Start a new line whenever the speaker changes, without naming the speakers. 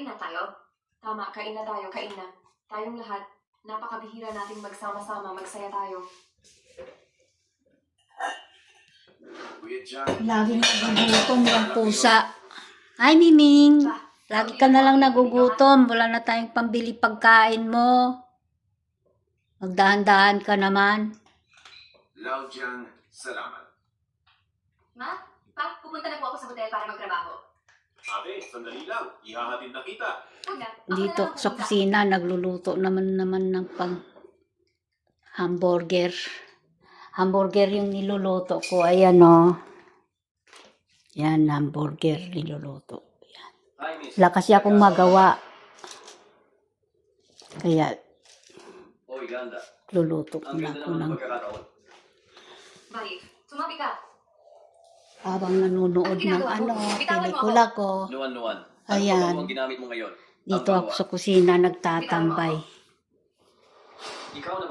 na tayo. Tama, kain na tayo, kain na. Tayong lahat, napakabihira nating magsama-sama, magsaya tayo.
Laging nagugutom yung pusa. Ay, Miming. Lagi ka na lang nagugutom. Wala na tayong pambili pagkain mo. Magdahan-dahan ka naman.
Laudyang salamat.
Ma? Pa, pupunta na po ako sa hotel para magtrabaho.
Ate, sandali lang. Ihahatid na kita.
Huwag na. Ako na
Dito
lang
sa
pupunta.
kusina, nagluluto naman ng pang hamburger. Hamburger yung niluluto ko. Ayan o. Yan, hamburger niluluto. Yan. Wala kasi akong magawa. Kaya,
Oy, ganda.
luluto ko
Ang
na
ganda
ako
naman
ng
ng pagkakataon.
Balik, sumabi ka.
habang nanonood ng pelikula ko.
Nuwan-nuwan.
Ayan.
Ano ang ginamit mo ngayon?
Dito ako sa kusina nagtatambay.
Ikaw na